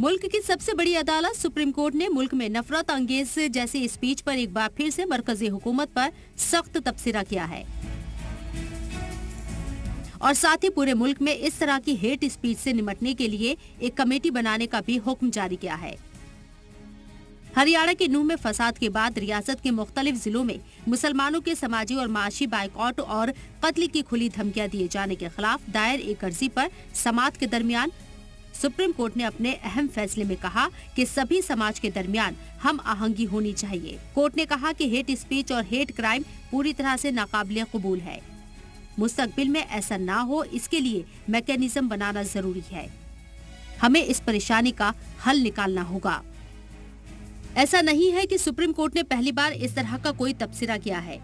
मुल्क की सबसे बड़ी अदालत सुप्रीम कोर्ट ने मुल्क में नफरत अंगेज जैसी स्पीच पर एक बार फिर से मरकजी हुकूमत पर सख्त तबसरा किया है और साथ ही पूरे मुल्क में इस तरह की हेट स्पीच से निपटने के लिए एक कमेटी बनाने का भी हुक्म जारी किया है। हरियाणा के नूंह में फसाद के बाद रियासत के मुख्तलिफ जिलों में मुसलमानों के समाजी और माशी बाइकआउट और कत्ल की खुली धमकियां दिए जाने के खिलाफ दायर एक अर्जी पर समाअत के दरमियान सुप्रीम कोर्ट ने अपने अहम फैसले में कहा कि सभी समाज के दरमियान हम आहंगी होनी चाहिए। कोर्ट ने कहा कि हेट स्पीच और हेट क्राइम पूरी तरह से नाकाबिले कबूल है। मुस्तकबिल में ऐसा ना हो, इसके लिए मैकेनिज्म बनाना जरूरी है। हमें इस परेशानी का हल निकालना होगा। ऐसा नहीं है कि सुप्रीम कोर्ट ने पहली बार इस तरह का कोई तबसरा किया है।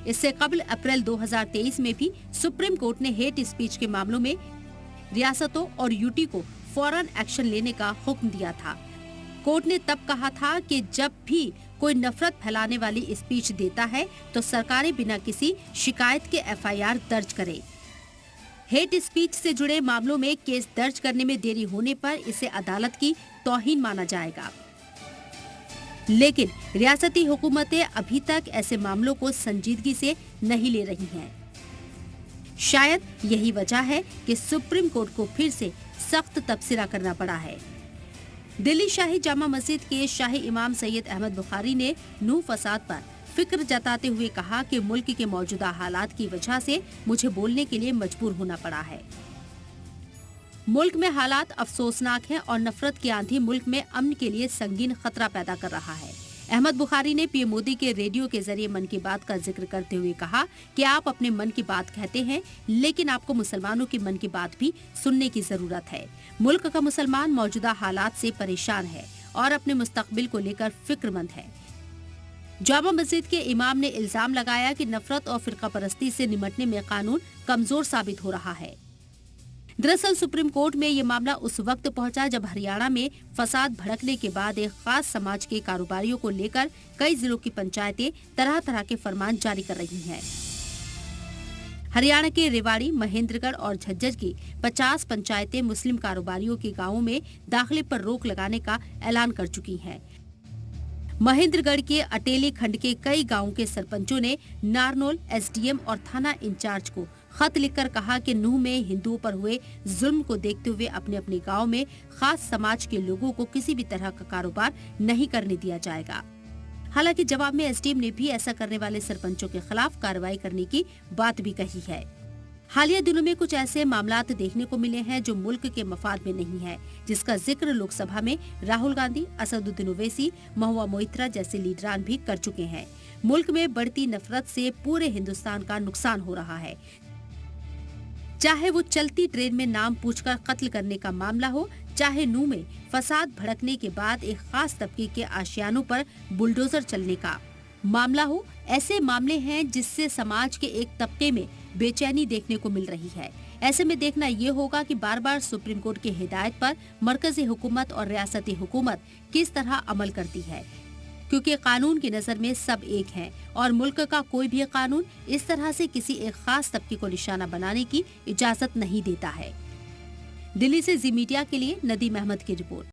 इससे कबल अप्रैल 2023 में भी सुप्रीम कोर्ट ने हेट स्पीच के मामलों में रियासतों और यूटी को फौरन एक्शन लेने का हुक्म दिया था। कोर्ट ने तब कहा था कि जब भी कोई नफरत फैलाने वाली स्पीच देता है तो सरकारें बिना किसी शिकायत के एफआईआर दर्ज करें। हेट स्पीच से जुड़े मामलों में केस दर्ज करने में देरी होने पर इसे अदालत की तौहीन माना जाएगा। लेकिन रियासती हुकूमतें अभी तक ऐसे मामलों को संजीदगी से नहीं ले रही हैं। शायद यही वजह है कि सुप्रीम कोर्ट को फिर से सख्त तबसरा करना पड़ा है। दिल्ली शाही जामा मस्जिद के शाही इमाम सैयद अहमद बुखारी ने नूंह फसाद पर फिक्र जताते हुए कहा कि मुल्क के मौजूदा हालात की वजह से मुझे बोलने के लिए मजबूर होना पड़ा है। मुल्क में हालात अफसोसनाक हैं और नफरत की आंधी मुल्क में अमन के लिए संगीन खतरा पैदा कर रहा है। अहमद बुखारी ने पीएम मोदी के रेडियो के जरिए मन की बात का जिक्र करते हुए कहा कि आप अपने मन की बात कहते हैं, लेकिन आपको मुसलमानों की मन की बात भी सुनने की जरूरत है। मुल्क का मुसलमान मौजूदा हालात से परेशान है और अपने मुस्तकबिल को लेकर फिक्रमंद है। जामा मस्जिद के इमाम ने इल्जाम लगाया कि नफरत और फिरका परस्ती से निपटने में कानून कमजोर साबित हो रहा है। दरअसल सुप्रीम कोर्ट में ये मामला उस वक्त पहुंचा जब हरियाणा में फसाद भड़कने के बाद एक खास समाज के कारोबारियों को लेकर कई जिलों की पंचायतें तरह तरह के फरमान जारी कर रही हैं। हरियाणा के रेवाड़ी, महेंद्रगढ़ और झज्जर की 50 पंचायतें मुस्लिम कारोबारियों के गांवों में दाखिले पर रोक लगाने का ऐलान कर चुकी हैं। महेंद्रगढ़ के अटेली खंड के कई गांवों के सरपंचों ने नारनौल एसडीएम और थाना इंचार्ज को खत लिखकर कहा कि नूंह में हिंदुओं पर हुए जुल्म को देखते हुए अपने अपने गांव में खास समाज के लोगों को किसी भी तरह का कारोबार नहीं करने दिया जाएगा। हालांकि जवाब में एसडीएम ने भी ऐसा करने वाले सरपंचों के खिलाफ कार्रवाई करने की बात भी कही है। हालिया दिनों में कुछ ऐसे मामलात देखने को मिले हैं जो मुल्क के मफाद में नहीं है, जिसका जिक्र लोकसभा में राहुल गांधी, असदुद्दीन ओवैसी, महुआ मोइत्रा जैसे लीडरान भी कर चुके हैं। मुल्क में बढ़ती नफरत से पूरे हिंदुस्तान का नुकसान हो रहा है, चाहे वो चलती ट्रेन में नाम पूछकर कत्ल करने का मामला हो, चाहे नूंह में फसाद भड़कने के बाद एक खास तबके के आशियानों पर बुलडोजर चलने का मामला हो। ऐसे मामले हैं जिससे समाज के एक तबके में बेचैनी देखने को मिल रही है। ऐसे में देखना ये होगा कि बार बार सुप्रीम कोर्ट की हिदायत पर मरकजी हुकूमत और रियासती हुकूमत किस तरह अमल करती है, क्योंकि कानून की नजर में सब एक हैं और मुल्क का कोई भी कानून इस तरह से किसी एक खास तबके को निशाना बनाने की इजाजत नहीं देता है। दिल्ली से जी मीडिया के लिए नदीम अहमद की रिपोर्ट।